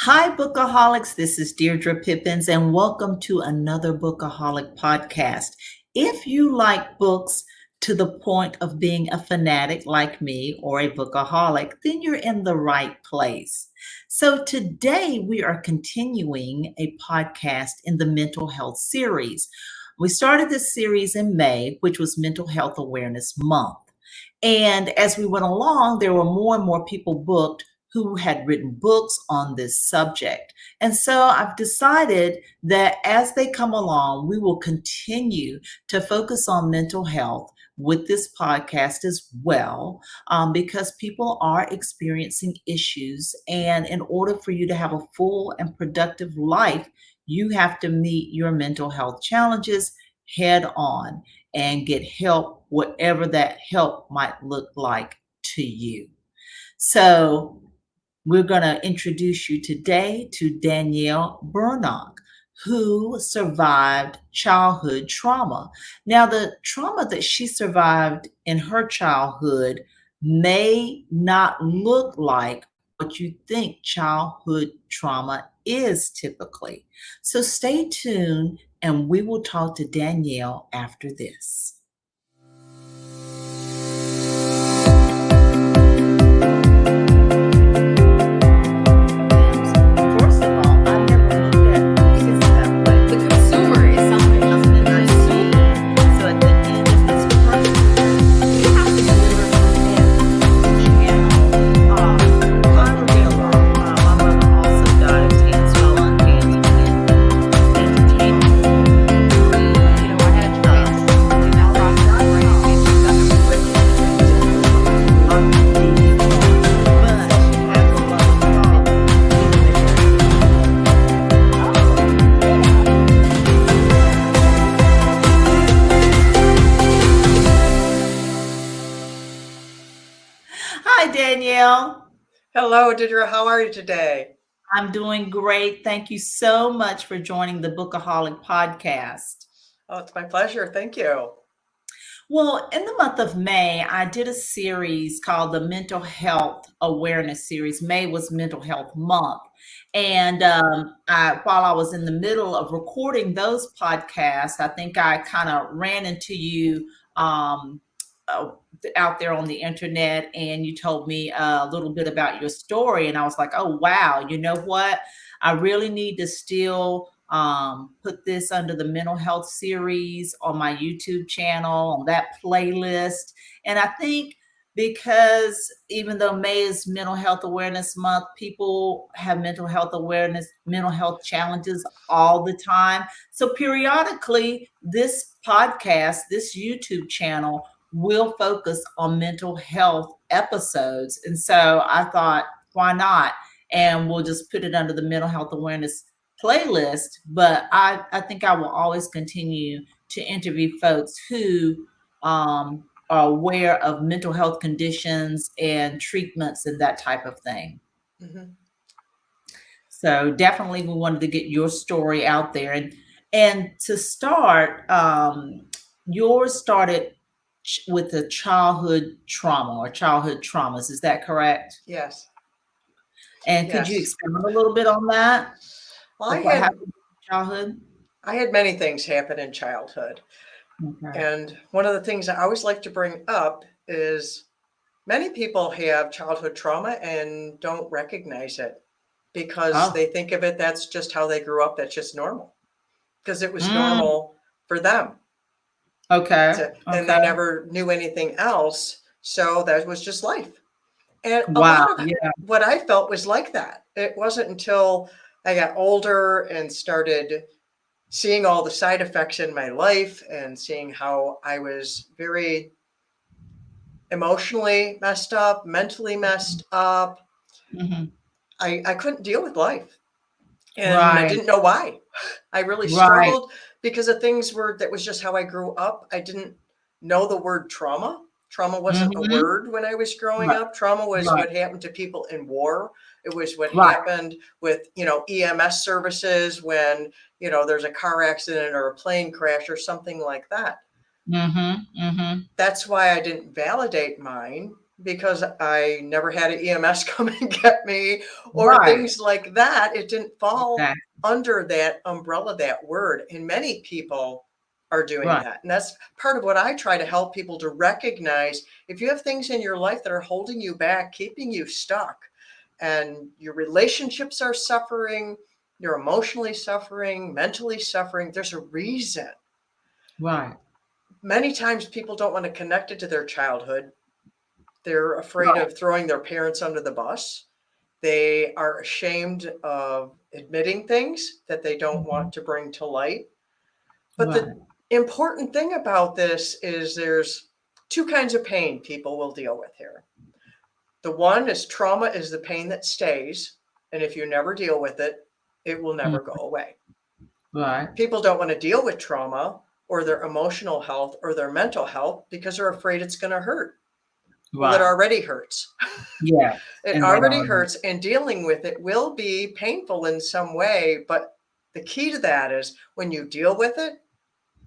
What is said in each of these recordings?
Hi, Bookaholics. This is Deirdre-Pippins, and welcome to another Bookaholic podcast. If you like books to the point of being a fanatic like me or a bookaholic, then you're in the right place. So today we are continuing a podcast in the mental health series. We started this series in May, which was Mental Health Awareness Month. And as we went along, there were more and more people booked who had written books on this subject. And so I've decided that as they come along, we will continue to focus on mental health with this podcast as well, because people are experiencing issues. And in order for you to have a full and productive life, you have to meet your mental health challenges head on and get help, whatever that help might look like to you. So, we're going to introduce you today to Danielle Bernock, who survived childhood trauma. Now, the trauma that she survived in her childhood may not look like what you think childhood trauma is typically. So stay tuned and we will talk to Danielle after this. First of all, I never looked at this that way. The consumer is something else And than I I see. see. So at the end of this process, You have to deliver from channel, my mother also died of cancer, lung cancer, and entertainment. You know, I had a choice. You know, rock and roll, right? You just got to quit it. But she had the love of God. Hi, Danielle. Hello, Deirdre. How are you today? I'm doing great. Thank you so much for joining the Bookaholic podcast. Oh, it's my pleasure. Thank you. Well, in the month of May, I did a series called the Mental Health Awareness Series. May was Mental Health Month. And while I was in the middle of recording those podcasts, I think I kind of ran into you uh, out there on the internet, and you told me a little bit about your story. And I was like, oh, wow, you know what? I really need to still put this under the mental health series on my YouTube channel, on that playlist. And I think because even though May is Mental Health Awareness Month, people have mental health awareness, mental health challenges all the time. So periodically, this podcast, this YouTube channel will focus on mental health episodes. And so I thought, why not? And we'll just put it under the mental health awareness playlist. But I think I will always continue to interview folks who are aware of mental health conditions and treatments and that type of thing. Mhm. So definitely we wanted to get your story out there. And to start, yours started with a childhood trauma or childhood traumas. Is that correct? Yes. And could you Yes. expand a little bit on that? Well, Like what happened in childhood? I had many things happen in childhood. Okay. And one of the things I always like to bring up is many people have childhood trauma and don't recognize it because Oh. they think of it, that's just how they grew up. That's just normal because it was Mm. normal for them. Okay. And they Okay. never knew anything else. So that was just life. And a Wow. lot of Yeah. what I felt was like that. It wasn't until I got older and started seeing all the side effects in my life and seeing how I was very emotionally messed up, mentally messed up. hmm I couldn't deal with life. And I Right. didn't know why. I really Right. struggled because of things that was just how I grew up. I didn't know the word trauma. Trauma wasn't a hmm word when I was growing Right. up. Trauma was Right. what happened to people in war. It was what Right. happened with, EMS services when, there's a car accident or a plane crash or something like that. hmm hmm That's why I didn't validate mine because I never had an EMS come and get me or Right. things like that. It didn't fall Exactly. under that umbrella, that word. And many people are doing Right. that. And that's part of what I try to help people to recognize. If you have things in your life that are holding you back, keeping you stuck, and your relationships are suffering, you're emotionally suffering, mentally suffering, there's a reason. Right. Many times people don't want to connect it to their childhood. They're afraid Right. of throwing their parents under the bus. They are ashamed of admitting things that they don't Mhm. want to bring to light. But Right. the important thing about this is there's two kinds of pain people will deal with here. The one is trauma is the pain that stays. And if you never deal with it, it will never go Mhm. away. Right. People don't want to deal with trauma or their emotional health or their mental health because they're afraid it's going to hurt. Well, it Right. already hurts. Yes. It And they already don't know. hurts, and dealing with it will be painful in some way. But the key to that is when you deal with it,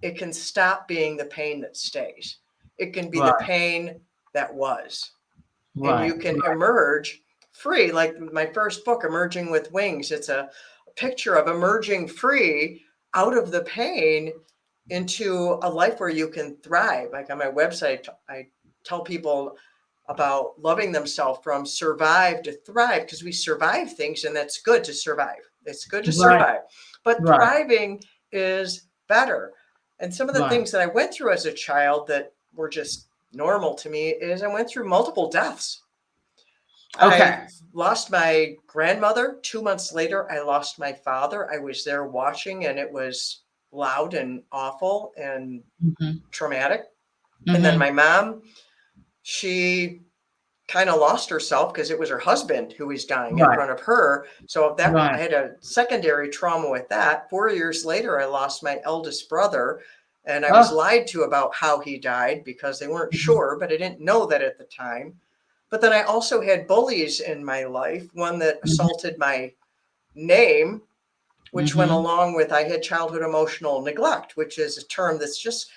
it can stop being the pain that stays. It can be the Right. pain that was, and Right. you can Right. emerge free. Like my first book, Emerging with Wings, it's a picture of emerging free out of the pain into a life where you can thrive. Like on my website, I tell people about loving themselves from survive to thrive because we survive things and that's good to survive. It's good to Right. survive, but Right. thriving is better. And some of the Right. things that I went through as a child that were just normal to me is I went through multiple deaths. I Okay. lost my grandmother. 2 months later, I lost my father. I was there watching, and it was loud and awful and Mhm. traumatic. And then Mhm. my mom, she kind of lost herself because it was her husband who was dying in Right. front of her. So that I Right. had a secondary trauma with that. 4 years later, I lost my eldest brother, and I was Oh. lied to about how he died because they weren't Mhm. sure, but I didn't know that at the time. But then I also had bullies in my life, one that Mhm. assaulted my name, which went Mhm. along with I had childhood emotional neglect, which is a term that's just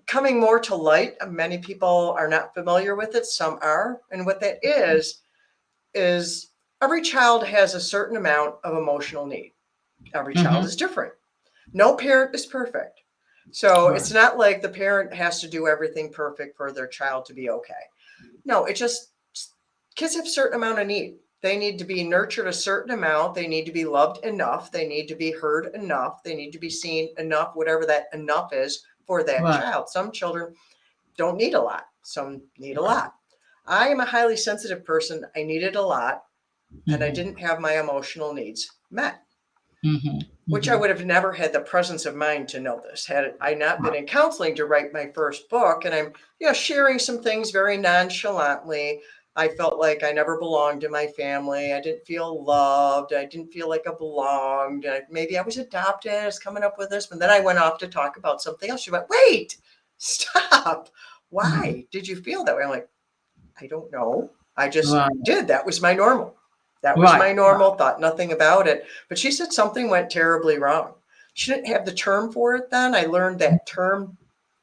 coming more to light. Many people are not familiar with it, some are. And what that is every child has a certain amount of emotional need. Every child Mhm. is different. No parent is perfect. So Right. it's not like the parent has to do everything perfect for their child to be okay. No, it just kids have a certain amount of need. They need to be nurtured a certain amount. They need to be loved enough. They need to be heard enough. They need to be seen enough, whatever that enough is for that Right. child. Some children don't need a lot, some need a lot. I am a highly sensitive person. I needed a lot, and I Mhm. didn't have my emotional needs met, Mhm. which I Mhm. would have never had the presence of mind to know this had I not been Right. in counseling to write my first book. And I'm, sharing some things very nonchalantly. I felt like I never belonged to my family. I didn't feel loved. I didn't feel like I belonged. Maybe I was adopted. I was coming up with this, but then I went off to talk about something else. She went, "Wait, stop. Mhm. Why did you feel that way?" I'm like, "I don't know. I just Right. did. That was my normal. That was Right. my normal, thought nothing about it." But she said something went terribly wrong. She didn't have the term for it then. I learned that term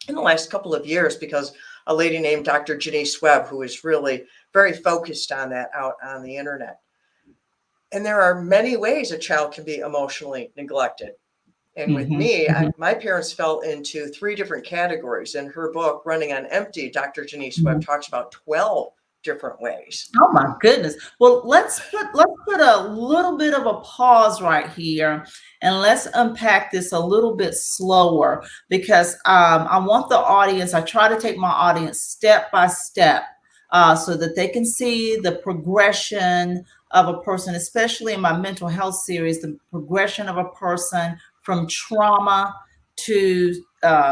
in the last couple of years because a lady named Dr. Janice Webb, who is really very focused on that out on the internet. And there are many ways a child can be emotionally neglected. And with Mhm. me, Mhm. my parents fell into three different categories. In her book, Running on Empty, Dr. Janice Webb Mhm. talks about 12 different ways. Oh my goodness. Well, let's put a little bit of a pause right here and let's unpack this a little bit slower because I want the audience, I try to take my audience step by step so that they can see the progression of a person, especially in my mental health series, the progression of a person from trauma to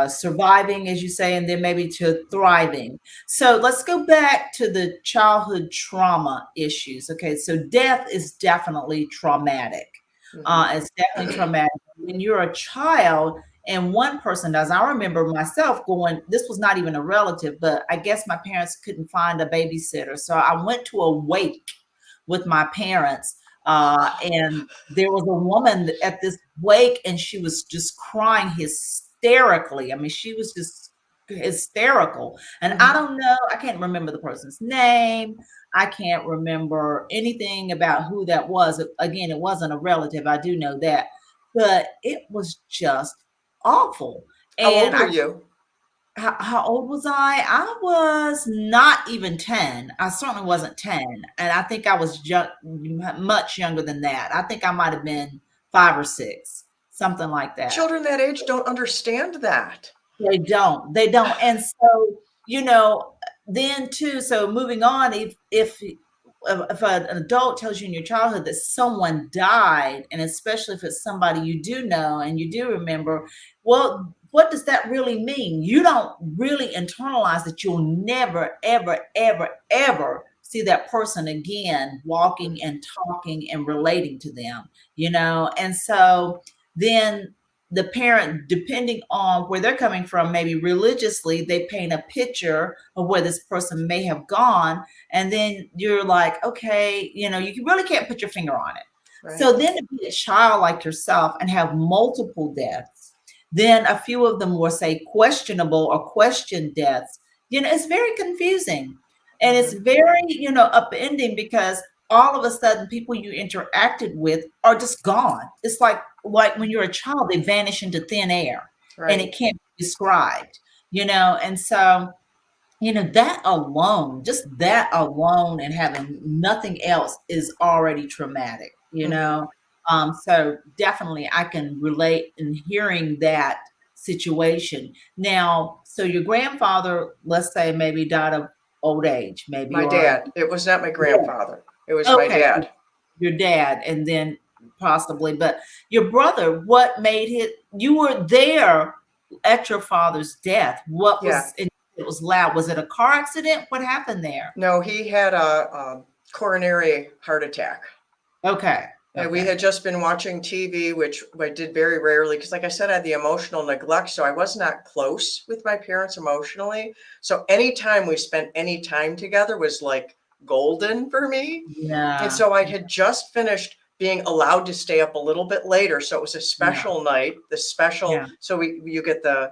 surviving, as you say, and then maybe to thriving. So let's go back to the childhood trauma issues. Okay, so death is definitely traumatic. Mhm. It's definitely traumatic. When you're a child and one person dies, I remember myself going, this was not even a relative, but I guess my parents couldn't find a babysitter. So I went to a wake with my parents. And there was a woman at this wake and she was just crying hysterically. I mean, she was just hysterical. And I don't know, I can't remember the person's name. I can't remember anything about who that was. Again, it wasn't a relative. I do know that. But it was just awful. How old And were you? how old was I? I was not even 10. I certainly wasn't 10. And I think I was much younger than that. I think I might have been 5 or 6, something like that. Children that age don't understand that. They don't. They don't. And so, you know, then too, so moving on, if an adult tells you in your childhood that someone died, and especially if it's somebody you do know and you do remember, well, what does that really mean? You don't really internalize that you'll never, ever, ever, ever see that person again walking and talking and relating to them, you know? And so then the parent, depending on where they're coming from, maybe religiously, they paint a picture of where this person may have gone. And then you're like, okay, you know, you really can't put your finger on it. Right. So then to be a child like yourself and have multiple deaths, then a few of them will say questionable or question deaths, you know, it's very confusing. And it's very, you know, upending because all of a sudden people you interacted with are just gone. It's like when you're a child, they vanish into thin air and it can't be described, you know? And so, you know, that alone, just that alone and having nothing else is already traumatic, you know? So definitely I can relate in hearing that situation. Now, so your grandfather, let's say maybe died of old age, maybe. My dad. It was not my grandfather. It was my dad. Your dad, and then possibly, but your brother, what made it, you were there at your father's death. What was it? It was loud. Was it a car accident? What happened there? No, he had a coronary heart attack. Okay. And we had just been watching TV, which I did very rarely because, like I said, I had the emotional neglect. So I was not close with my parents emotionally. So anytime we spent any time together was like golden for me. Yeah. And so I had just finished being allowed to stay up a little bit later. So it was a special night, the special. So you get the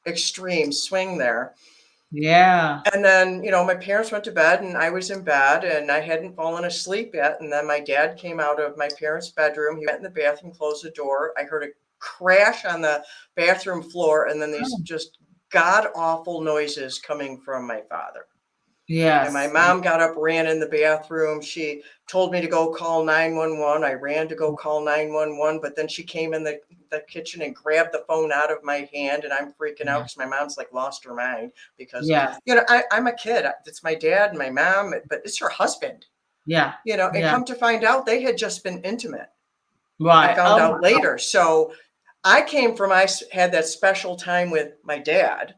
extreme swing there. Yeah. And then, you know, my parents went to bed and I was in bed and I hadn't fallen asleep yet. And then my dad came out of my parents' bedroom. He went in the bathroom, closed the door. I heard a crash on the bathroom floor and then these just god awful noises coming from my father. Yes. And my mom got up, ran in the bathroom. She told me to go call 911. I ran to go call 911, but then she came in the kitchen and grabbed the phone out of my hand and I'm freaking out because my mom's like lost her mind because, you know, I'm a kid. It's my dad and my mom, but it's her husband. Yeah. You know, and come to find out they had just been intimate. Right. I found out later. So I had that special time with my dad.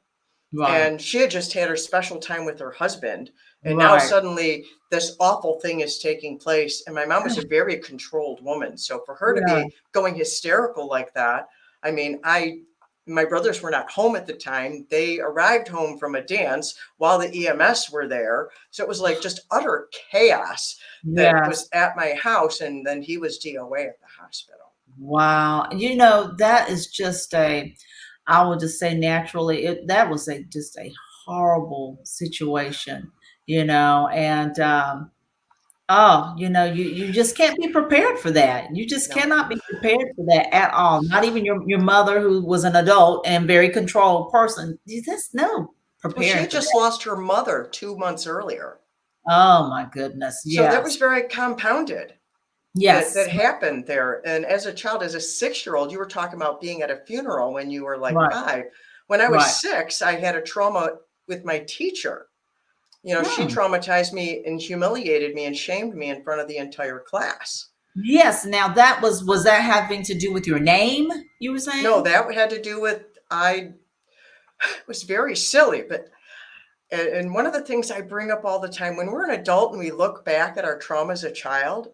Right. And she had just had her special time with her husband. And now suddenly this awful thing is taking place. And my mom was a very controlled woman. So for her to be going hysterical like that, I mean, my brothers were not home at the time. They arrived home from a dance while the EMS were there. So it was like just utter chaos that was at my house. And then he was DOA at the hospital. Wow. You know, that is just I would just say naturally, that was just a horrible situation, you know, and you know, you just can't be prepared for that. You just cannot be prepared for that at all. Not even your mother, who was an adult and very controlled person. You just prepared. Well, she had just lost her mother 2 months earlier. Oh my goodness. So that was very compounded. Yes. That happened there. And as a child, as a 6-year-old, you were talking about being at a funeral when you were like 5. When I was 6, I had a trauma with my teacher. You know, she traumatized me and humiliated me and shamed me in front of the entire class. Yes. Now was that having to do with your name, you were saying? No, that had to do with, it was very silly, but and one of the things I bring up all the time, when we're an adult and we look back at our trauma as a child,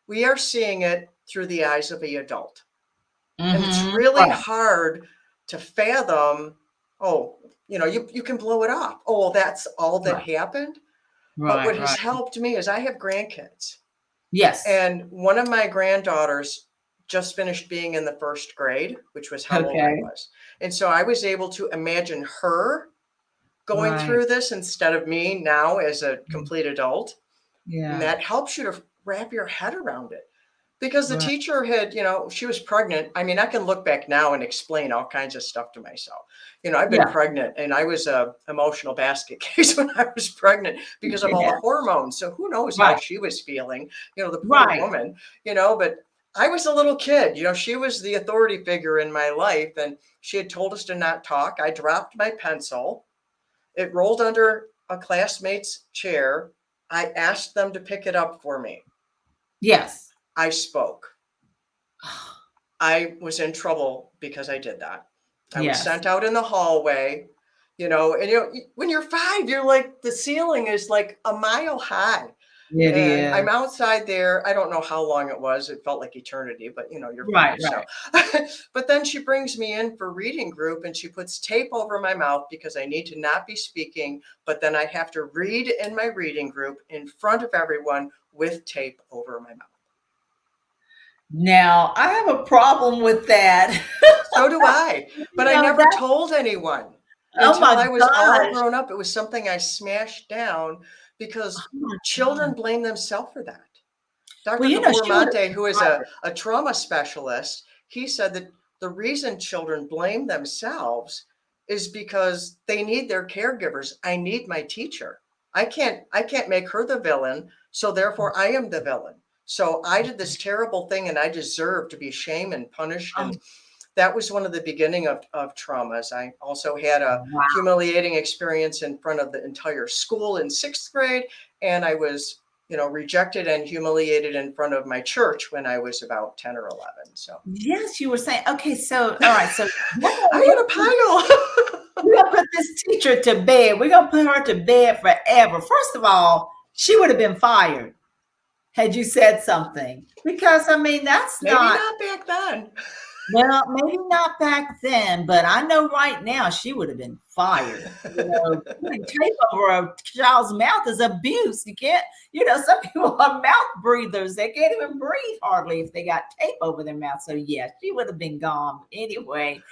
we are seeing it through the eyes of the adult. And it's really hard to fathom, you know, you can blow it off. Oh, that's all that happened. But what has helped me is I have grandkids. Yes. And one of my granddaughters just finished being in the 1st grade, which was how old I was. And so I was able to imagine her going Right. through this instead of me now as a complete adult. And Yeah. that helps you to wrap your head around it. Because the Right. teacher had, she was pregnant. I mean, I can look back now and explain all kinds of stuff to myself. I've been Yeah. pregnant and I was a emotional basket case when I was pregnant because of all Yeah. the hormones. So who knows how Right. she was feeling, the poor Right. woman, but I was a little kid, she was the authority figure in my life and she had told us to not talk. I dropped my pencil. It rolled under a classmate's chair. I asked them to pick it up for me. Yes. I spoke. I was in trouble because I did that. I was Yes. sent out in the hallway, and when you're 5, you're like, the ceiling is like a mile high. It And I'm is. outside there. I don't know how long it was. It felt like eternity, but you're 5. Right. So, Right. but then she brings me in for reading group and she puts tape over my mouth because I need to not be speaking. But then I have to read in my reading group in front of everyone with tape over my mouth. Now, I have a problem with that. So do I, but I never That, told anyone oh until my I was all gosh. grown up. It was something I smashed down Oh because my children God. blame themselves for that. Well, Dr. she would have Gabor-Mate, been who is fired. a trauma specialist, he said that the reason children blame themselves is because they need their caregivers. I need my teacher. I can't make her the villain, so therefore I am the villain. So I did this terrible thing and I deserve to be shamed and punished. Oh, And that was one of the beginning of traumas. I also had a wow. humiliating experience in front of the entire school in 6th grade. And I was, rejected and humiliated in front of my church when I was about 10 or 11. So Yes, you were saying, okay, so, all right, so we're I gonna, had a pile. we're gonna put this teacher to bed. We're gonna put her to bed forever. First of all, she would have been fired had you said something. Because I mean, that's Maybe not, not back then. well, maybe not back then, but I know right now she would have been fired. Putting tape over a child's mouth is abuse. You can't, some people are mouth breathers. They can't even breathe hardly if they got tape over their mouth. So yeah, she would have been gone anyway.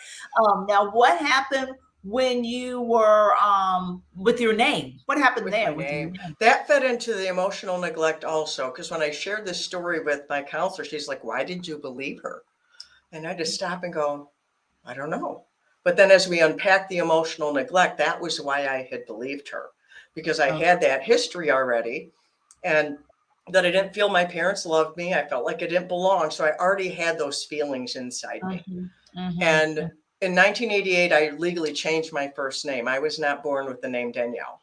Now what happened when you were with your name? What happened With my there with your name. name? That fed into the emotional neglect also, because when I shared this story with my counselor, she's like, why did you believe her? And I had to stop and go, I don't know. But then as we unpacked the emotional neglect, that was why I had believed her, because I Okay. had that history already and that I didn't feel my parents loved me. I felt like I didn't belong. So I already had those feelings inside me. Mhm, mhm. And in 1988, I legally changed my first name. I was not born with the name Danielle.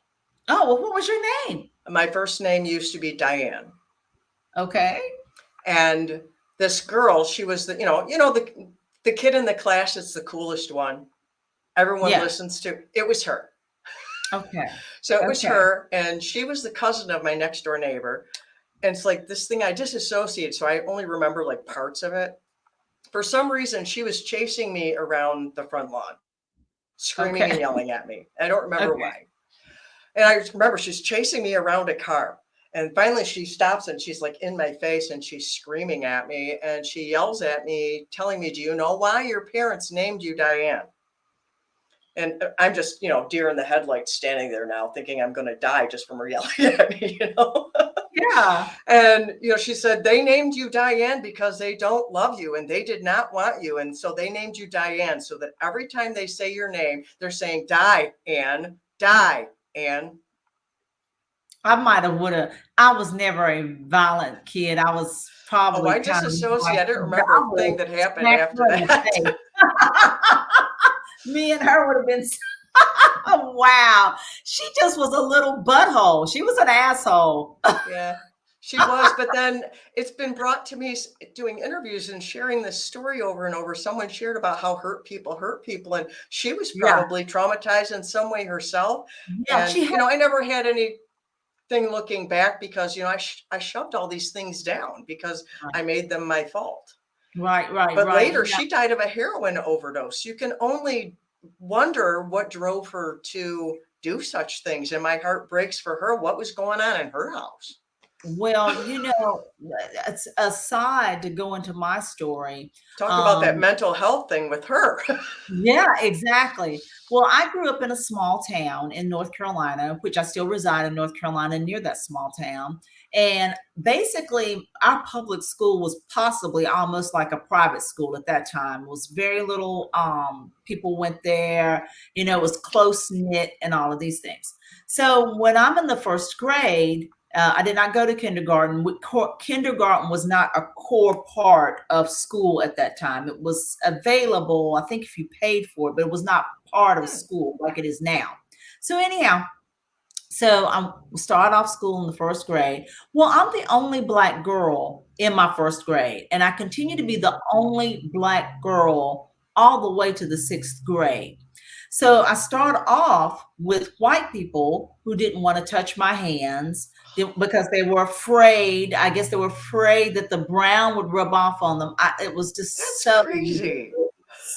Oh, well, what was your name? My first name used to be Diane. Okay. And this girl, she was the kid in the class that's the coolest one. Everyone Yeah. listens to. It was her. Okay. So it was Okay. her, and she was the cousin of my next door neighbor. And it's like this thing I disassociate, so I only remember like parts of it. For some reason, she was chasing me around the front lawn, screaming and Okay. yelling at me. I don't remember Okay. why. And I remember she's chasing me around a car. And finally she stops and she's like in my face and she's screaming at me and she yells at me, telling me, do you know why your parents named you Diane? And I'm just, deer in the headlights standing there now thinking I'm going to die just from her yelling at me. Yeah. And, she said, they named you Diane because they don't love you and they did not want you. And so they named you Diane so that every time they say your name, they're saying, die, Anne, die, Anne. I might have would have. I was never a violent kid. I was Oh, probably I kind of like, disassociate. I didn't I remember a would thing have that happened smacked after her in the that. face. Me and her would have been. Wow. She just was a little butthole. She was an asshole. Yeah, she was. But then it's been brought to me doing interviews and sharing this story over and over. Someone shared about how hurt people. And she was Yeah. probably traumatized in some way herself. Yeah. And, She had. I never had anything looking back because, I shoved all these things down because I made them my fault. Right. Right. But Right. later Yeah. she died of a heroin overdose. You can only wonder what drove her to do such things. And my heart breaks for her. What was going on in her house? Well, it's aside to go into my story. Talk about that Um, mental health thing with her. Yeah, exactly. Well, I grew up in a small town in North Carolina, which I still reside in North Carolina near that small town. And basically, our public school was possibly almost like a private school at that time. It was very little people went there, it was close knit and all of these things. So when I'm in the first grade, I did not go to kindergarten. Kindergarten was not a core part of school at that time. It was available, I think, if you paid for it, but it was not part of Hmm. school like it is now. So anyhow, so I started off school in the first grade. Well, I'm the only Black girl in my first grade, and I continue to be the only Black girl all the way to the sixth grade. So I started off with white people who didn't want to touch my hands because they were afraid. I guess they were afraid that the brown would rub off on them. It was just That's so, crazy.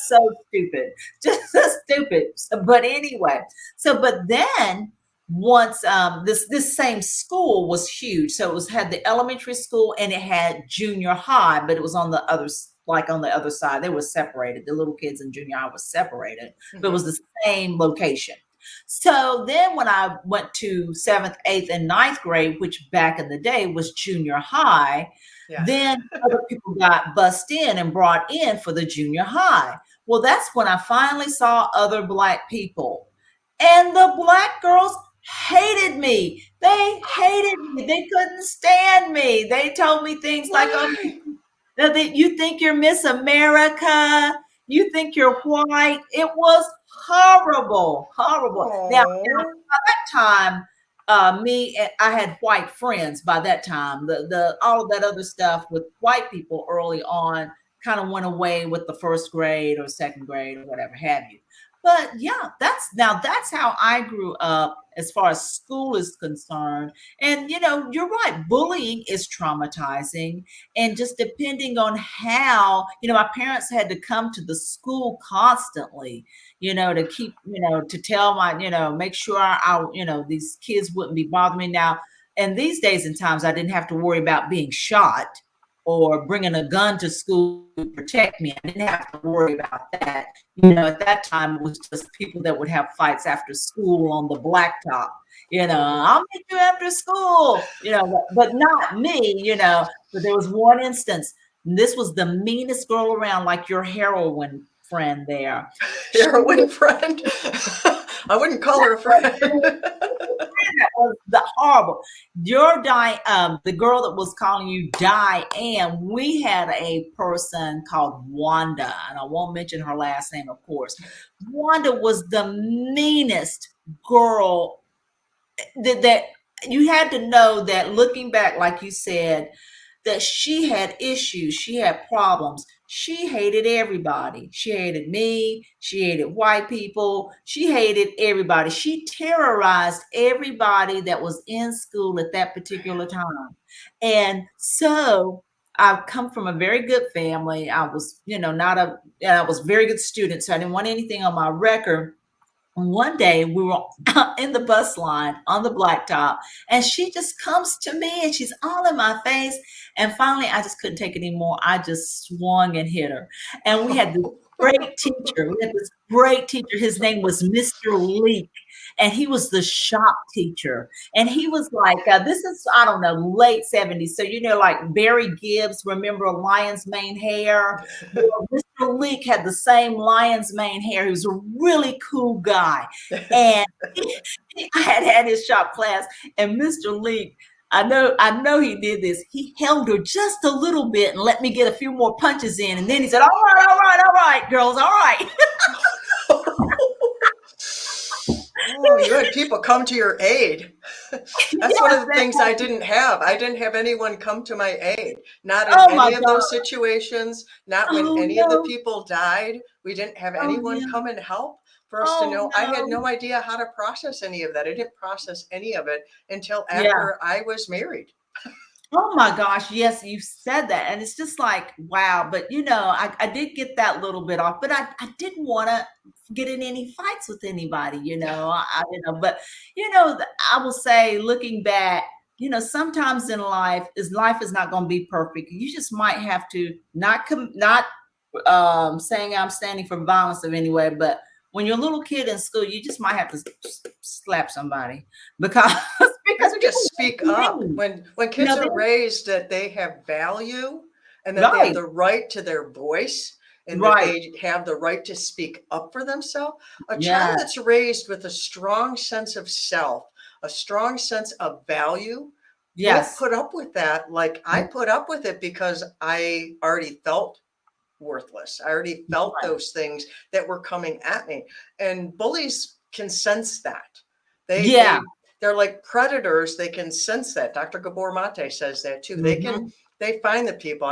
so stupid, just so stupid. But anyway, but then once this same school was huge, so it was had the elementary school and it had junior high, but it was on the other like on the other side. They were separated. The little kids in junior high was separated, but it was Hmm. the same location. So then when I went to seventh, eighth, and ninth grade, which back in the day was junior high, Yeah. then other people got bussed in and brought in for the junior high. Well, that's when I finally saw other Black people. And the Black girls hated me. They hated me. They couldn't stand me. They told me things like, oh, Why? that you think you're Miss America, you think you're white. It was horrible, horrible. Now Oh. time, I had white friends by that time. The all of that other stuff with white people early on kind of went away with the first grade or second grade or whatever have you. But yeah, that's how I grew up as far as school is concerned. And you're right, bullying is traumatizing. And just depending on how, my parents had to come to the school constantly, to keep, to tell my, make sure these kids wouldn't be bothering me now. And these days and times, I didn't have to worry about being shot or bringing a gun to school to protect me. I didn't have to worry about that. At that time, it was just people that would have fights after school on the blacktop. Hmm. I'll meet you after school, but not me, But there was one instance, and this was the meanest girl around, like your heroine friend there. She Heroin friend. I wouldn't call her a friend. that was the horrible. The girl that was calling you Diane, we had a person called Wanda, and I won't mention her last name, of course. Wanda was the meanest girl that you had to know that looking back, like you said, that she had issues, she had problems. She hated everybody. She hated me. She hated white people. She hated everybody. She terrorized everybody that was in school at that particular time. And so I've come from a very good family. I was, not a, I was a very good student. So I didn't want anything on my record. One day we were in the bus line on the blacktop, and she just comes to me and she's all in my face. And finally, I just couldn't take it anymore. I just swung and hit her. And we had this great teacher. We had this great teacher. His name was Mr. Leak, and he was the shop teacher. And he was like, this is, I don't know, late 70s. So, like Barry Gibbs, remember Lion's Mane hair? Well, Mr. Leak had the same lion's mane hair. He was a really cool guy. And I had his shop class, and Mr. Leak, I know he did this. He held her just a little bit and let me get a few more punches in. And then he said, all right, girls, all right. Oh, you had people come to your aid. That's one Yes, of the things I didn't have. I didn't have anyone come to my aid. Not in oh my any of God. those situations, not when Oh any of the no. people died. We didn't have Oh anyone yeah. come and help for us to Oh know. I had no. no idea how to process any of that. I didn't process any of it until Yeah. after I was married. Oh my gosh, yes, you said that. And it's just like, wow. But I did get that little bit off, but I didn't want to get in any fights with anybody, but I will say, looking back, sometimes in life is not going to be perfect. You just might have to not saying I'm standing for violence of any way, but when you're a little kid in school, you just might have to slap somebody because You because can people just are speak up mean. when kids are They raised that they have value and that they have right, the right to their voice and that right, they have the right to speak up for themselves. A child yeah, that's raised with a strong sense of self, a strong sense of value, will yes, put up with that. Like I put up with it because I already felt worthless. I already felt right, those things that were coming at me. And bullies can sense that. They yeah, they they're like predators. They can sense that. Dr. Gabor Mate says that too. hmm They find the people.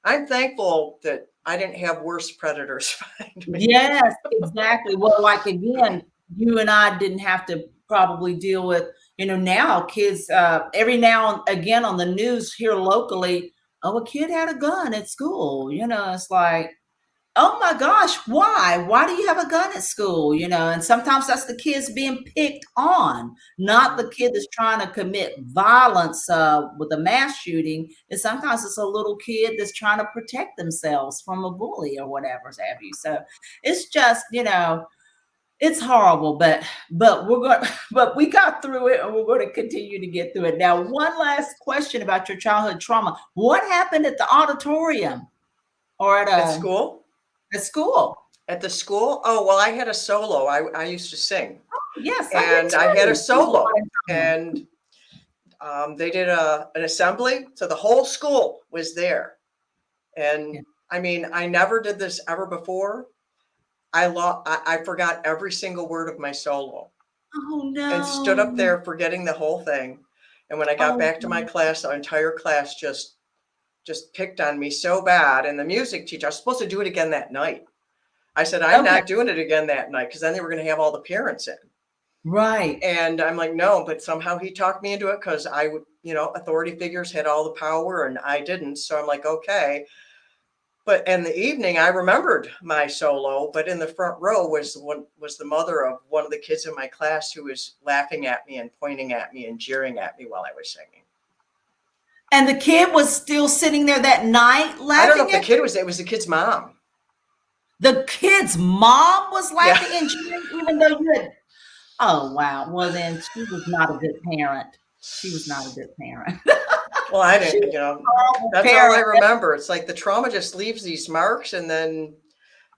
I'm thankful that I didn't have worse predators find me. yes, exactly. Well, like again, you and I didn't have to probably deal with, now kids, every now and again on the news here locally, oh, a kid had a gun at school. It's like, oh my gosh, why? Why do you have a gun at school? And sometimes that's the kids being picked on, not the kid that's trying to commit violence with a mass shooting. And sometimes it's a little kid that's trying to protect themselves from a bully or whatever have you. So it's just, it's horrible, but we're going but we got through it and we're going to continue to get through it. Now, one last question about your childhood trauma. What happened at the auditorium or At school? at school? At the school? Oh, well, I had a solo. I used to sing. Yes, I did And I had a too. solo. And they did an assembly. So the whole school was there. Yeah. And I mean, I never did this ever before. I forgot every single word of my solo Oh and stood up no. there forgetting the whole thing. And when I got Oh, back to my class, the entire class just picked on me so bad. And the music teacher, I was supposed to do it again that night. I said, I'm okay. not doing it again that night because then they were going to have all the parents in. Right. And I'm like, no, but somehow he talked me into it because I would, authority figures had all the power and I didn't. So I'm like, okay. But in the evening, I remembered my solo, but in the front row was the mother of one of the kids in my class who was laughing at me and pointing at me and jeering at me while I was singing. And the kid was still sitting there that night I don't know if laughing the at kid was, it was the kid's mom. the kid's mom was Yeah. laughing and cheering, even though you had. Oh wow. Well, then she was not a good parent. She was not a good parent. Well, I She didn't, was a horrible that's all I parent. remember. It's like the trauma just leaves these marks. And then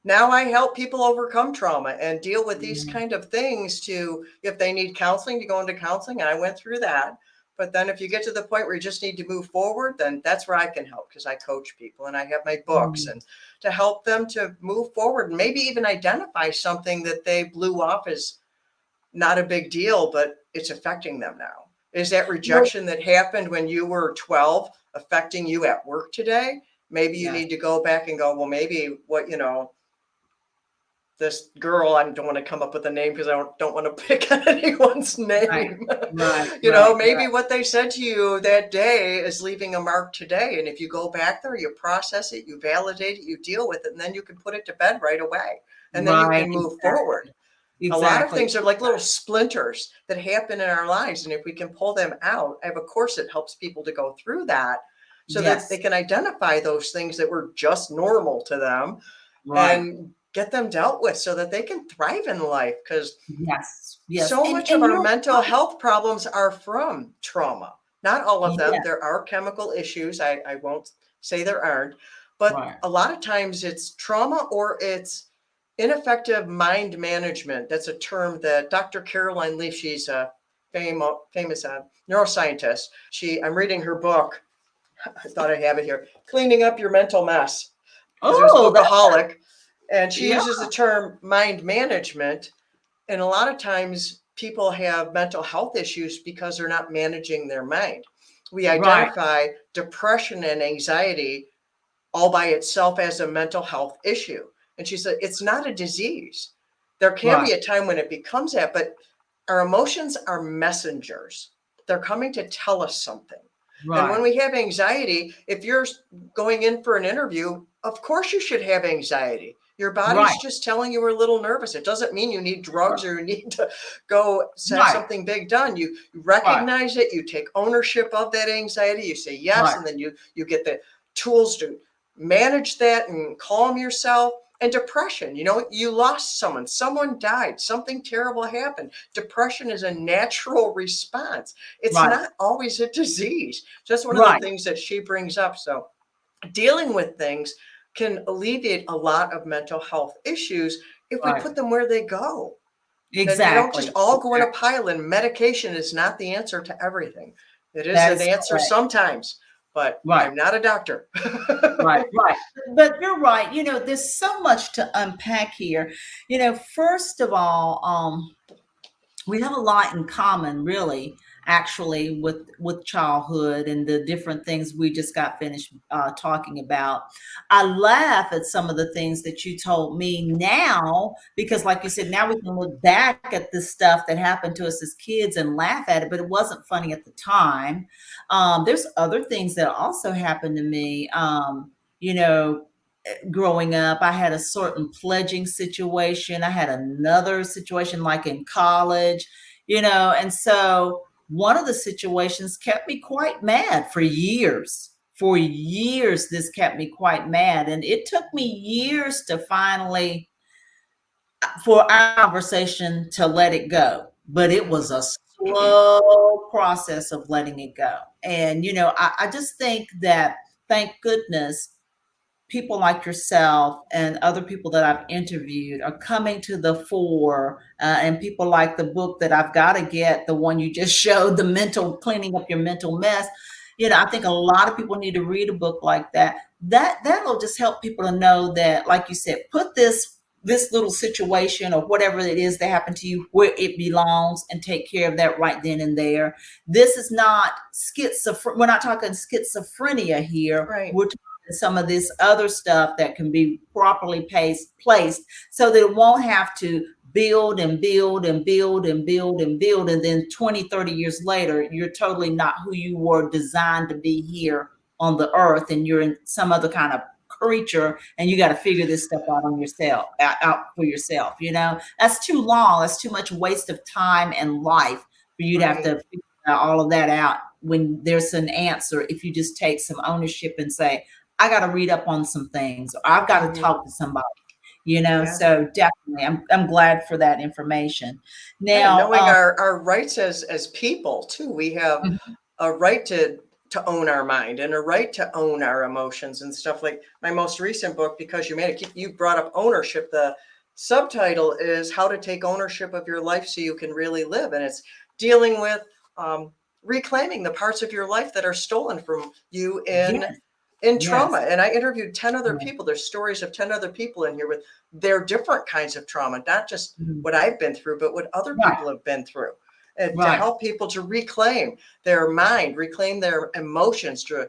now I help people overcome trauma and deal with these Yeah. kind of things if they need counseling, to go into counseling. And I went through that. But then if you get to the point where you just need to move forward, then that's where I can help because I coach people and I have my books Mm. and to help them to move forward and maybe even identify something that they blew off as not a big deal, but it's affecting them now. Is that Well, rejection that happened when you were 12 affecting you at work today? Maybe you yes. need to go back and go, well, maybe this girl, I don't want to come up with a name because I don't want to pick on anyone's Right. name. Right. Right. Maybe what they said to you that day is leaving a mark today. And if you go back there, you process it, you validate it, you deal with it, and then you can put it to bed right away. And then you Right. can move Exactly. forward. A lot of Exactly. things are like little splinters that happen in our lives. And if we can pull them out, I have a course that helps people to go through that so that they Yes. can identify those things that were just normal to them Right. and get them dealt with so that they can thrive in life. Because Yes. Yes. so And much of and our you're mental right. health problems are from trauma. Not all of them. Yeah. There are chemical issues. I won't say there aren't, but Right. a lot of times it's trauma or it's ineffective mind management. That's a term that Dr. Caroline Leaf, she's a famous neuroscientist. I'm reading her book. I thought I have it here. Cleaning Up Your Mental Mess, because it was Oh, that Bookaholic. And she yeah. uses the term mind management. And a lot of times people have mental health issues because they're not managing their mind. We Right. identify depression and anxiety all by itself as a mental health issue. And she said, it's not a disease. There can Right. be a time when it becomes that, but our emotions are messengers. They're coming to tell us something. And when Right. we have anxiety, if you're going in for an interview, of course you should have anxiety. Your Right. body's just telling you we're a little nervous. It doesn't mean you need drugs or you need to go have Right. something big done. You Right. recognize it, you take ownership of that anxiety, you say yes, Right. and then you get the tools to manage that and calm yourself. And depression, you lost someone died, something terrible happened. Depression is a natural response. It's Right. not always a disease. So that's one of the Right. things that she brings up. So dealing with things can alleviate a lot of mental health issues if we Right. put them where they go. That they don't just Exactly. all go in a Exactly. pile, and medication is not the answer to everything. It is That an is answer correct. sometimes, but Right. I'm not a doctor. Right, right. But you're right. There's so much to unpack here. First of all, we have a lot in common, really, actually, with childhood and the different things we just got finished talking about. I laugh at some of the things that you told me now because, like you said, now we can look back at the stuff that happened to us as kids and laugh at it, but it wasn't funny at the time. There's other things that also happened to me. You know, Growing up, I had a certain pledging situation. I had another situation like in college, and so one of the situations kept me quite mad for years. For years, this kept me quite mad. And it took me years to finally, for our conversation to let it go. But it was a slow process of letting it go. And, I just think that, thank goodness, people like yourself and other people that I've interviewed are coming to the fore, and people like the book that I've got to get, the one you just showed, the mental cleaning up your mental mess. I think a lot of people need to read a book like that. That'll just help people to know that, like you said, put this little situation or whatever it is that happened to you where it belongs and take care of that right then and there. This is not schizophrenia. We're not talking schizophrenia here. Right. We're talking some of this other stuff that can be properly placed so that it won't have to build and build and build and build and build. And then 20, 30 years later, you're totally not who you were designed to be here on the earth. And you're in some other kind of creature and you got to figure this stuff out for yourself. That's too long. That's too much waste of time and life for you to have Right. to figure all of that out when there's an answer. If you just take some ownership and say, I got to read up on some things, or I've got to talk to somebody, Yeah. so definitely I'm glad for that information. Yeah, Now, knowing our rights as people too. We have mhm, a right to own our mind and a right to own our emotions and stuff. Like my most recent book, Because You Made It, you brought up ownership. The subtitle is How to Take Ownership of Your Life So You Can Really Live. And it's dealing with reclaiming the parts of your life that are stolen from you in yes, trauma. yes, And I interviewed 10 other yes, people. There's stories of 10 other people in here with their different kinds of trauma, not just mhm, what I've been through, but what other right, people have been through. And to right, help people to reclaim their mind, reclaim their emotions, to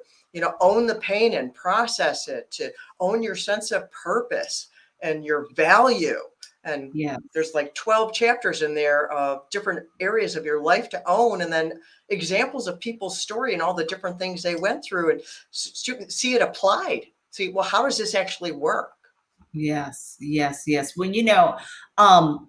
own the pain and process it, to own your sense of purpose and your value. And yes. there's like 12 chapters in there of different areas of your life to own, and then examples of people's story and all the different things they went through, and see it applied. See, well, how does this actually work? Yes, yes, yes. Um,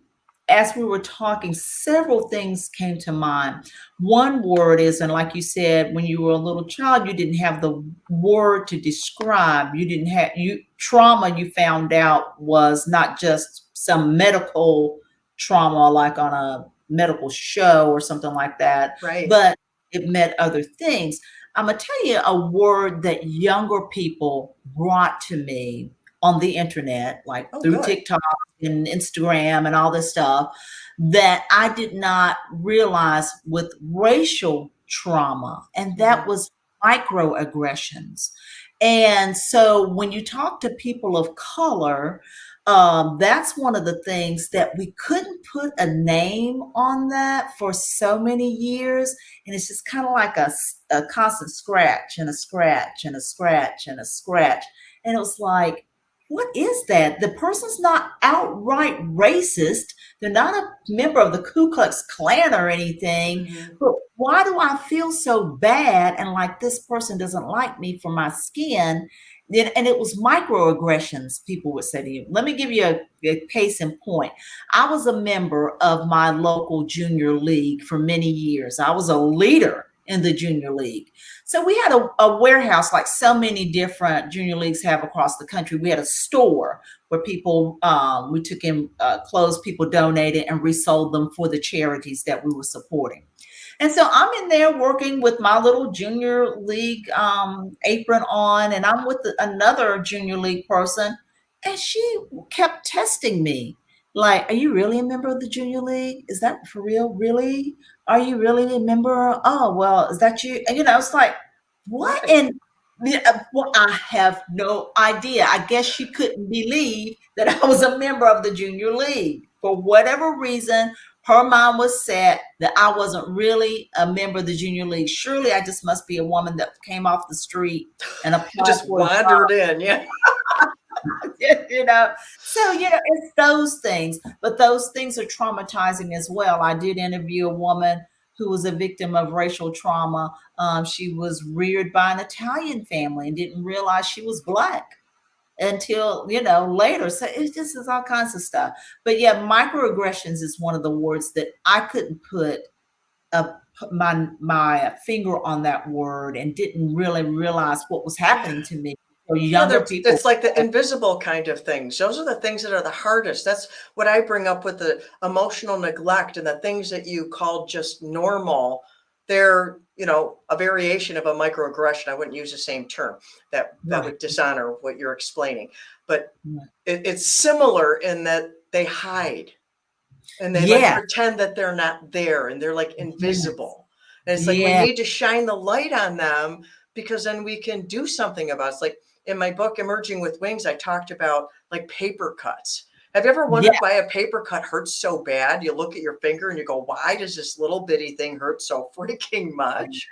as we were talking, several things came to mind. One word is, and like you said, when you were a little child, you didn't have the word to describe. You didn't have trauma. You found out was not just some medical trauma, like on a medical show or something like that, Right. but it meant other things. I'm gonna tell you a word that younger people brought to me on the internet, like Oh, through good. TikTok and Instagram and all this stuff, that I did not realize with racial trauma, and that Mhm. was microaggressions. And so when you talk to people of color, that's one of the things that we couldn't put a name on that for so many years. And it's just kind of like a constant scratch and a scratch and a scratch and a scratch. And it was like, what is that? The person's not outright racist. They're not a member of the Ku Klux Klan or anything. Mhm. But why do I feel so bad and like this person doesn't like me for my skin? And it was microaggressions, people would say to you. Let me give you a case in point. I was a member of my local junior league for many years. I was a leader in the junior league. So we had a warehouse like so many different junior leagues have across the country. We had a store where people, we took in clothes people donated and resold them for the charities that we were supporting. And so I'm in there working with my little junior league apron on, and I'm with another junior league person, and she kept testing me. Like, are you really a member of the junior league? Is that for real? Really? Are you really a member? Oh, well, is that you? And, it's like, what? Right. And well, I have no idea. I guess she couldn't believe that I was a member of the junior league. For whatever reason, her mind was set that I wasn't really a member of the junior league. Surely I just must be a woman that came off the street and applied Just for a job. wandered in. Yeah. So it's those things, but those things are traumatizing as well. I did interview a woman who was a victim of racial trauma. She was reared by an Italian family and didn't realize she was Black until later. So it just is all kinds of stuff. But yeah, microaggressions is one of the words that I couldn't put my finger on that word and didn't really realize what was happening to me. So younger people, it's like the invisible kind of things. Those are the things that are the hardest. That's what I bring up with the emotional neglect and the things that you call just normal. They're, a variation of a microaggression. I wouldn't use the same term. That would dishonor what you're explaining. But it's similar in that they hide and they like pretend that they're not there and they're like invisible. And it's like we need to shine the light on them because then we can do something about it. It's like in my book, Emerging with Wings, I talked about like paper cuts. Have you ever wondered why a paper cut hurts so bad? You look at your finger and you go, why does this little bitty thing hurt so freaking much?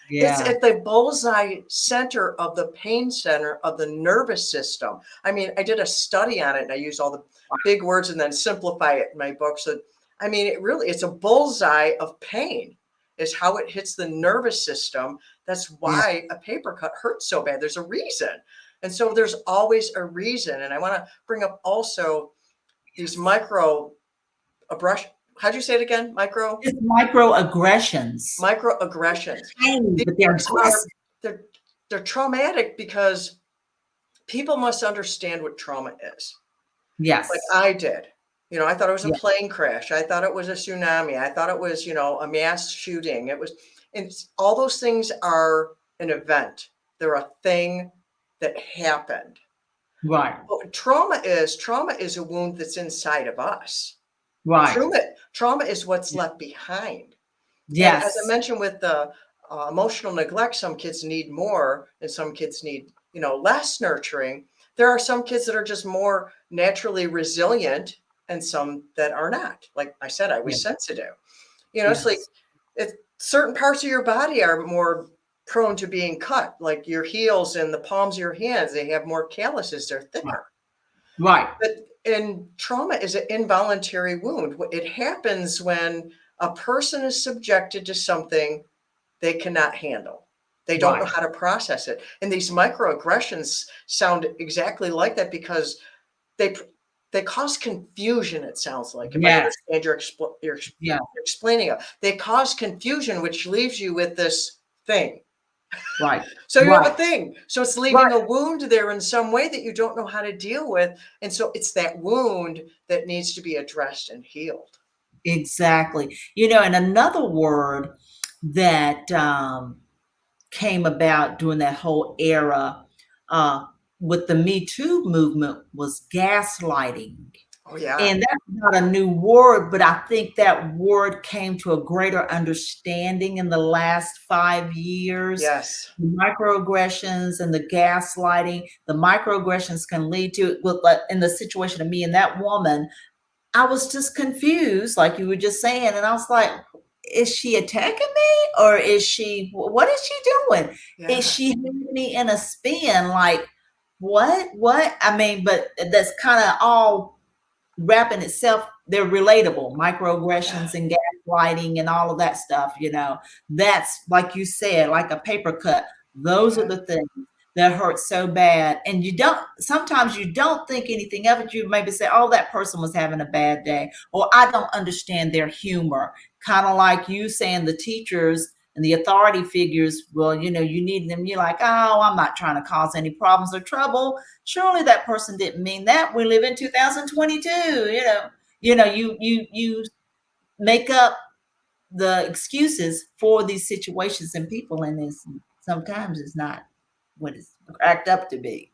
It's at the bullseye center of the pain center of the nervous system. I mean, I did a study on it and I use all the big words and then simplify it in my book. So, I mean, it's a bullseye of pain is how it hits the nervous system. That's why a paper cut hurts so bad. There's a reason. And so there's always a reason. And I want to bring up also these microaggressions. How'd you say it again? It's microaggressions. Microaggressions. They're traumatic because people must understand what trauma is. Yes. Like I did. I thought it was a plane crash. I thought it was a tsunami. I thought it was, a mass shooting. And all those things are an event. They're a thing that happened. Right. But trauma is a wound that's inside of us. Right. Trauma is what's left behind. Yes. And as I mentioned with the emotional neglect, some kids need more and some kids need, less nurturing. There are some kids that are just more naturally resilient and some that are not. Like I said, I was sensitive. It's like certain parts of your body are more prone to being cut, like your heels and the palms of your hands. They have more calluses. They're thinner. Right. And trauma is an involuntary wound. It happens when a person is subjected to something they cannot handle. They don't know how to process it. And these microaggressions sound exactly like that because they cause confusion, it sounds like. If I understand you're explaining it. They cause confusion, which leaves you with this thing. Right. So you have a thing. So it's leaving a wound there in some way that you don't know how to deal with. And so it's that wound that needs to be addressed and healed. Exactly. And another word that came about during that whole era with the Me Too movement was gaslighting. Oh, yeah. And that's not a new word, but I think that word came to a greater understanding in the last 5 years. Yes. The microaggressions and the gaslighting, the microaggressions can lead to, in the situation of me and that woman, I was just confused, like you were just saying. And I was like, is she attacking me or what is she doing? Yeah. Is she having me in a spin? Like, what? I mean, but that's kind of all wrapping itself. They're relatable, microaggressions and gaslighting and all of that stuff, that's like you said, like a paper cut. Those are Yeah. the things that hurt so bad. And sometimes you don't think anything of it. You maybe say, oh, that person was having a bad day, or I don't understand their humor. Kind of like you saying the teachers and the authority figures, well, you need them. You're like, oh, I'm not trying to cause any problems or trouble. Surely that person didn't mean that. We live in 2022, you make up the excuses for these situations and people, and sometimes it's not what it's cracked up to be.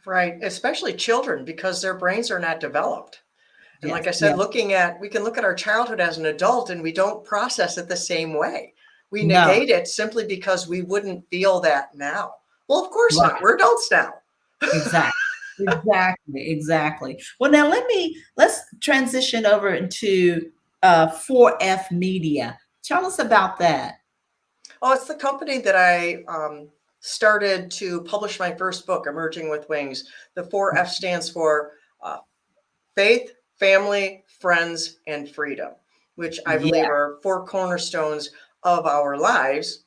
Right. Especially children, because their brains are not developed. And Yes, like I said, yes. we can look at our childhood as an adult and we don't process it the same way. We No, negate it simply because we wouldn't feel that now. Well, of course not. right. We're adults now. Exactly. Exactly. Well, now let's transition over into 4F Media. Tell us about that. Oh, it's the company that I started to publish my first book, Emerging with Wings. The 4F stands for faith, family, friends, and freedom, which I believe Yeah, are 4 cornerstones of our lives.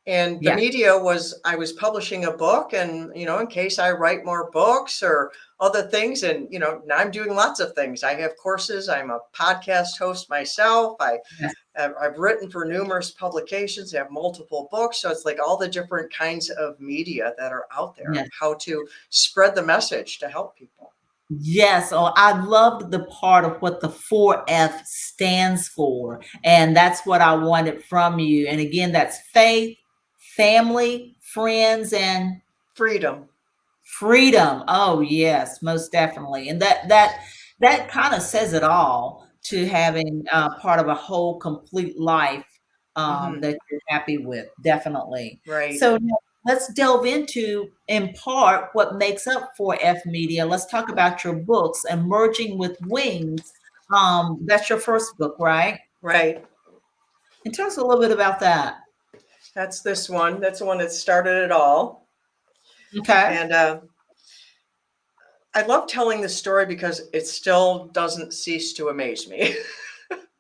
And the yeah, media was, I was publishing a book, and, in case I write more books or other things. And, now I'm doing lots of things. I have courses. I'm a podcast host myself. yes, I've written for numerous publications. I have multiple books. So it's like all the different kinds of media that are out there yes. and how to spread the message to help people. Yes, oh, I loved the part of what the 4F stands for. And that's what I wanted from you. And again, that's faith, family, friends, and Freedom. freedom. Oh, yes, most definitely. And that kind of says it all, to having part of a whole complete life Hmm. that you're happy with. Definitely. Right. So now let's delve into, in part, what makes up 4F Media. Let's talk about your books, Emerging with Wings. That's your first book, right? Right. And tell us a little bit about that. That's this one. That's the one that started it all. Okay. And I love telling this story because it still doesn't cease to amaze me.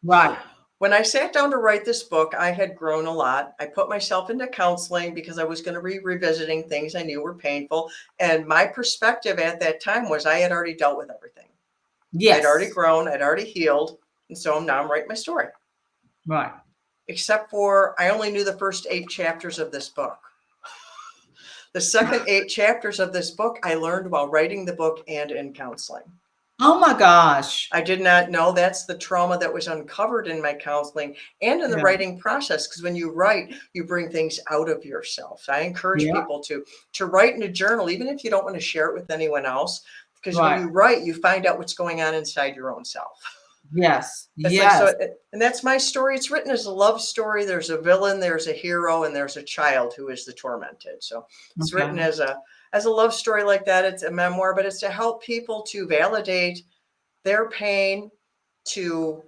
Right. When I sat down to write this book, I had grown a lot. I put myself into counseling because I was going to be revisiting things I knew were painful. And my perspective at that time was I had already dealt with everything. I'd already Yes. grown, I'd already healed. And so now I'm writing my story. Right. Except for I only knew the first 8 chapters of this book. The second 8 chapters of this book, I learned while writing the book and in counseling. Oh my gosh. I did not know that's the trauma that was uncovered in my counseling and in the Yeah. writing process. Because when you write, you bring things out of yourself. So I encourage Yeah. people to write in a journal, even if you don't want to share it with anyone else. Because when Right. you write, you find out what's going on inside your own self. Yes. It's like, Yes. and that's my story. It's written as a love story. There's a villain, there's a hero, and there's a child who is the tormented. So it's written Okay. as a love story like that. It's a memoir, but it's to help people to validate their pain, to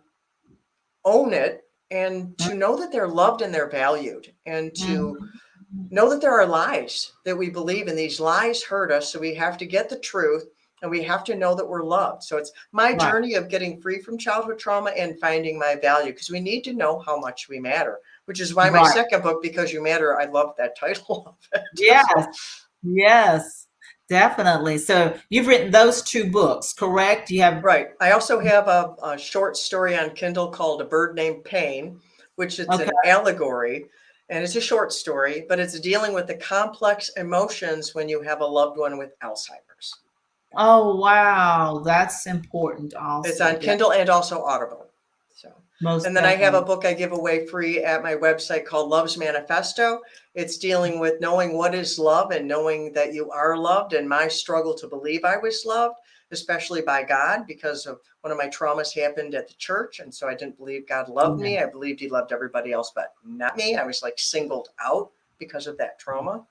own it, and to know that they're loved and they're valued, and to Mhm. know that there are lies that we believe, and these lies hurt us. So we have to get the truth, and we have to know that we're loved. So it's my Right. journey of getting free from childhood trauma and finding my value, because we need to know how much we matter, which is why my Right. second book, Because You Matter, I love that title of it. Yes. So, Yes. Definitely. So you've written those 2 books, correct? You have. right. I also have a short story on Kindle called A Bird Named Pain, which it's Okay. an allegory. And it's a short story, but it's dealing with the complex emotions when you have a loved one with Alzheimer's. Oh, wow. That's important It's also. on Kindle and also Audible. So, Most and then I have a definitely. book I give away free at my website called Love's Manifesto. It's dealing with knowing what is love and knowing that you are loved, and my struggle to believe I was loved, especially by God, because of one of my traumas happened at the church. And so I didn't believe God loved Yeah. me. I believed he loved everybody else, but not me. I was like singled out because of that trauma.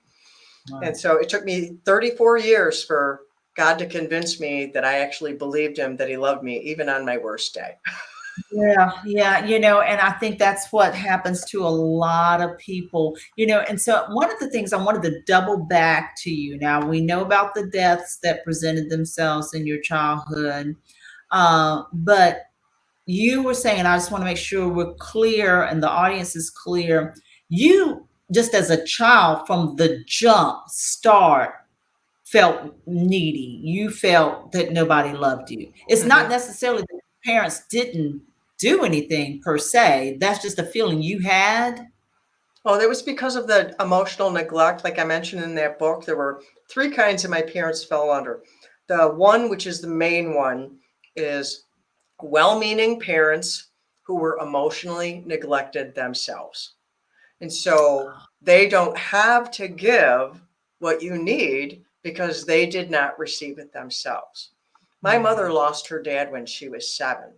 Right. And so it took me 34 years for God to convince me that I actually believed him, that he loved me, even on my worst day. Yeah, yeah, and I think that's what happens to a lot of people, and so one of the things I wanted to double back to you. Now, we know about the deaths that presented themselves in your childhood, but you were saying, and I just want to make sure we're clear and the audience is clear. You, just as a child from the jump start, felt needy. You felt that nobody loved you. It's not Mhm. necessarily that your parents didn't do anything per se. That's just a feeling you had. Well, it was because of the emotional neglect. Like I mentioned in that book, there were three kinds that my parents fell under. The one, which is the main one, is well-meaning parents who were emotionally neglected themselves. And so they don't have to give what you need because they did not receive it themselves. My mother lost her dad when she was 7,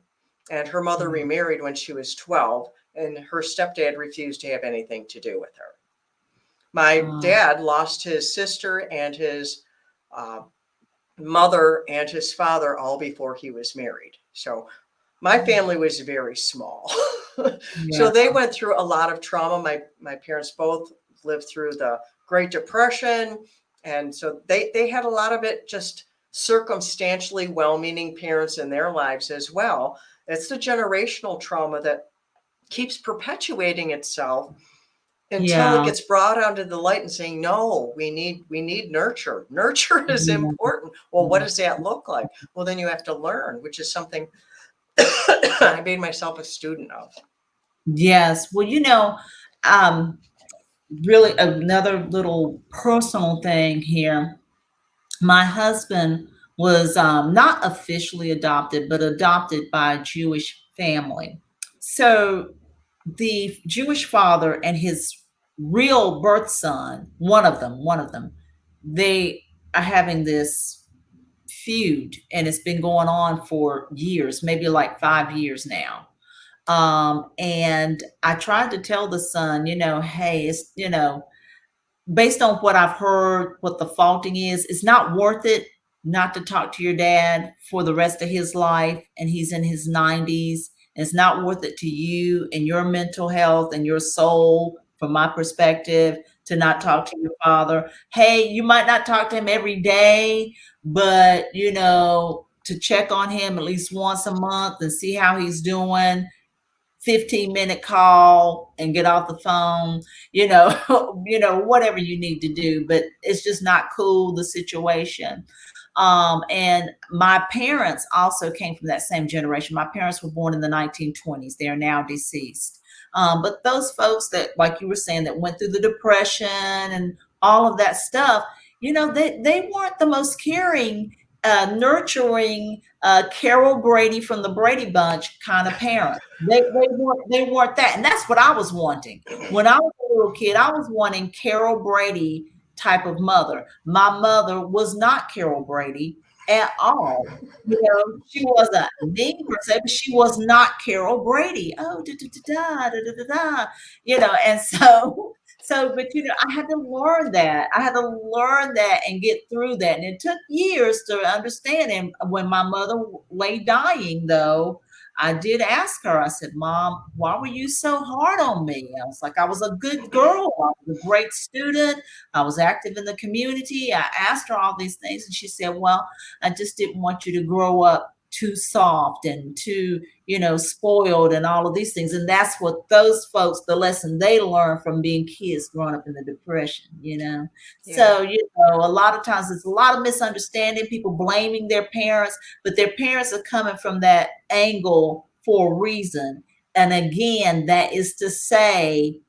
and her mother Mm, remarried when she was 12, and her stepdad refused to have anything to do with her. My mm, dad lost his sister and his uh, mother and his father all before he was married. So my family was very small. yeah, So they went through a lot of trauma. My parents both lived through the Great Depression. And so they had a lot of it, just circumstantially well-meaning parents in their lives as well. It's the generational trauma that keeps perpetuating itself until it yeah, gets brought onto the light and saying, no, we need nurture. Nurture is yeah, important. Well, what yeah. does that look like? Well, then you have to learn, which is something I made myself a student of. Yes. Well, um, really another little personal thing here. My husband was not officially adopted, but adopted by a Jewish family. So the Jewish father and his real birth son, one of them, they are having this feud, and it's been going on for years, maybe like 5 years now. And I tried to tell the son, hey, it's, based on what I've heard, what the faulting is, it's not worth it not to talk to your dad for the rest of his life. And he's in his 90s. And it's not worth it to you and your mental health and your soul, from my perspective, to not talk to your father. Hey, you might not talk to him every day, but, to check on him at least once a month and see how he's doing. 15-minute call and get off the phone, whatever you need to do, but it's just not cool, the situation. And my parents also came from that same generation. My parents were born in the 1920s. They are now deceased. But those folks that, like you were saying, that went through the depression and all of that stuff, they weren't the most caring, nurturing, Carol Brady from the Brady Bunch kind of parent. They weren't that, and that's what I was wanting when I was a little kid. I was wanting Carol Brady type of mother. My mother was not Carol Brady at all. She wasn't mean per se, but she was not Carol Brady. Oh, da da da da da da da. And but I had to learn that. I had to learn that and get through that. And it took years to understand. And when my mother lay dying, though, I did ask her, I said, Mom, why were you so hard on me? I was like, I was a good girl. I was a great student. I was active in the community. I asked her all these things. And she said, well, I just didn't want you to grow up too soft and too, spoiled and all of these things. And that's what those folks, the lesson they learn from being kids growing up in the depression. Yeah. So, a lot of times there's a lot of misunderstanding, people blaming their parents, but their parents are coming from that angle for a reason. And again, that is to say,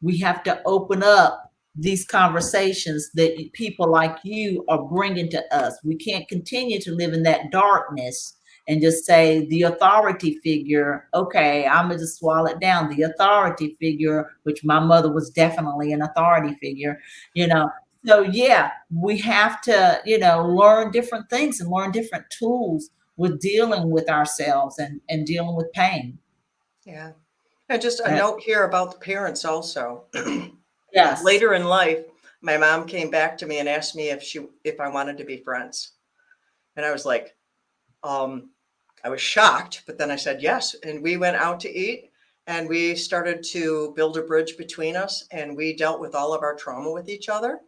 we have to open up these conversations that people like you are bringing to us. We can't continue to live in that darkness and just say the authority figure, okay, I'm going to just swallow it down. The authority figure, which my mother was definitely an authority figure, you know. So, yeah, we have to, learn different things and learn different tools with dealing with ourselves and dealing with pain. Yeah. And just a That, note here about the parents also. yes. Later in life, my mom came back to me and asked me if I wanted to be friends. And I was like, um, I was shocked, but then I said yes. And we went out to eat and we started to build a bridge between us, and we dealt with all of our trauma with each other.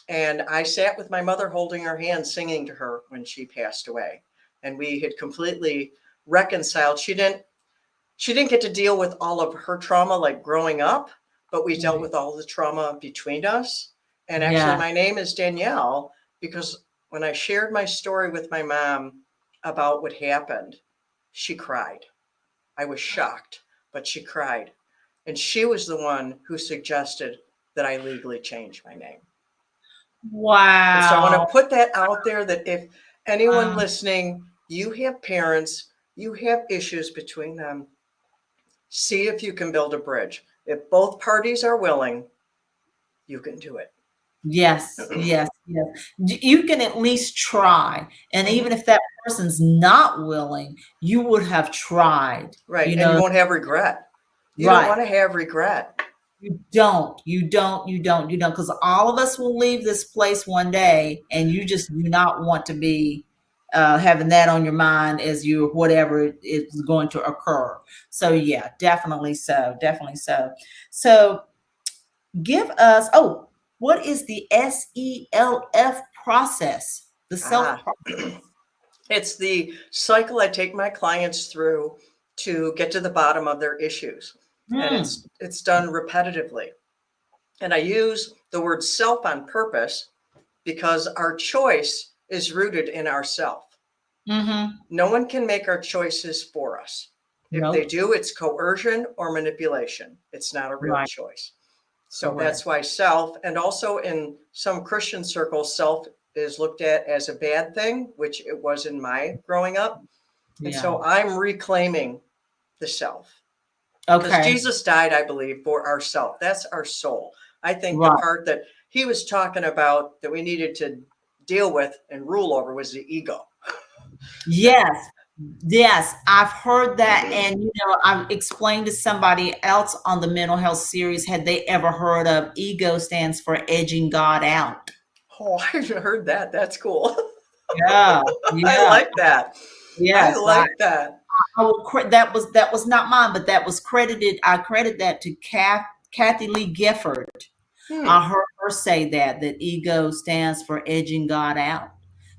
And I sat with my mother holding her hand, singing to her when she passed away. And we had completely reconciled. She didn't get to deal with all of her trauma like growing up, but we dealt with all the trauma between us. And actually, Yeah. my name is Danielle because when I shared my story with my mom about what happened, she cried. I was shocked, but she cried. And she was the one who suggested that I legally change my name. And so I want Wow. to put that out there that if anyone Wow. listening, you have parents, you have issues between them, see if you can build a bridge. If both parties are willing, you can do it. Yes, yes, yes. You can at least try. And even Mhm. if that person's not willing, you would have tried, Right. you And you know, won't have regret. You don't right. want to have regret. You don't, because all of us will leave this place one day, and you just do not want to be having that on your mind as you whatever is going to occur. So yeah, definitely so, definitely so. So give us, oh, what is the S.E.L.F process? The self Ah, it's the cycle I take my clients through to get to the bottom of their issues. And process. it's done repetitively. And I use the word self on purpose because our choice is rooted in ourself. Mm-hmm. No one can make our choices for us. If they Nope. do, it's coercion or manipulation. It's not a real Right. choice. So Correct. that's why self, and also in some Christian circles, self is looked at as a bad thing, which it was in my growing up. And Yeah. so I'm reclaiming the self because Okay. Jesus died, I believe, for our self. That's our soul. I think the Right. part that he was talking about that we needed to deal with and rule over was the ego. Yes. Yes, I've heard that. And, I've explained to somebody else on the mental health series, had they ever heard of ego stands for edging God out? Oh, I haven't heard that. That's cool. Yeah. I Yeah. like that. I Yes. like that. That was not mine, but that was credited. I credit that to Kathy Lee Gifford. Hmm. I heard her say that ego stands for edging God out.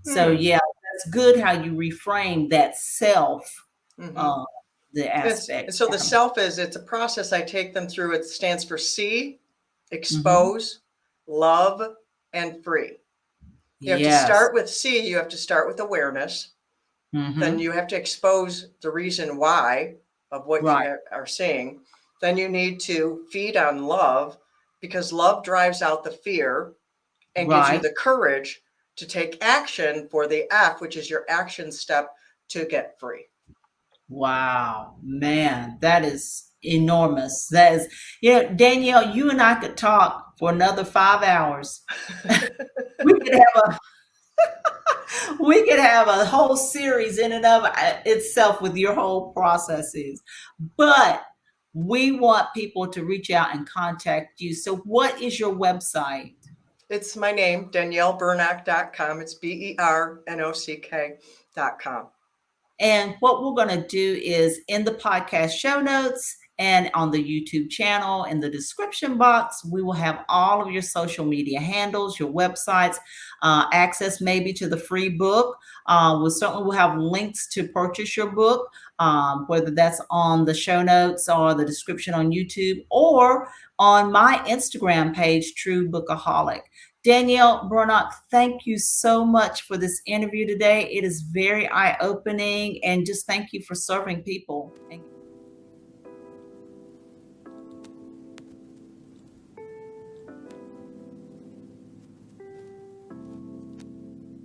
So Hmm. yeah, that's good how you reframe that self, Hmm. uh, the And aspect. so the self it's a process I take them through. It stands for C, Hmm. expose, love, and free. You have to Yes. start with C, you have to start with awareness. Then Hmm. you have to expose the reason why of what you Right. are seeing. Then you need to feed on love because love drives out the fear and gives you Right. the courage to take action for the F, which is your action step to get free. Wow, man, that is enormous. That is, Danielle, you and I could talk for another 5 hours. We could have a whole series in and of itself with your whole processes. But we want people to reach out and contact you. So what is your website? It's my name, daniellebernock.com. It's BERNOCK.com. And what we're going to do is in the podcast show notes and on the YouTube channel, in the description box, we will have all of your social media handles, your websites, access maybe to the free book. We certainly will have links to purchase your book, whether that's on the show notes or the description on YouTube or on my Instagram page, True Bookaholic. Danielle Bernock, thank you so much for this interview today. It is very eye-opening, and just thank you for serving people.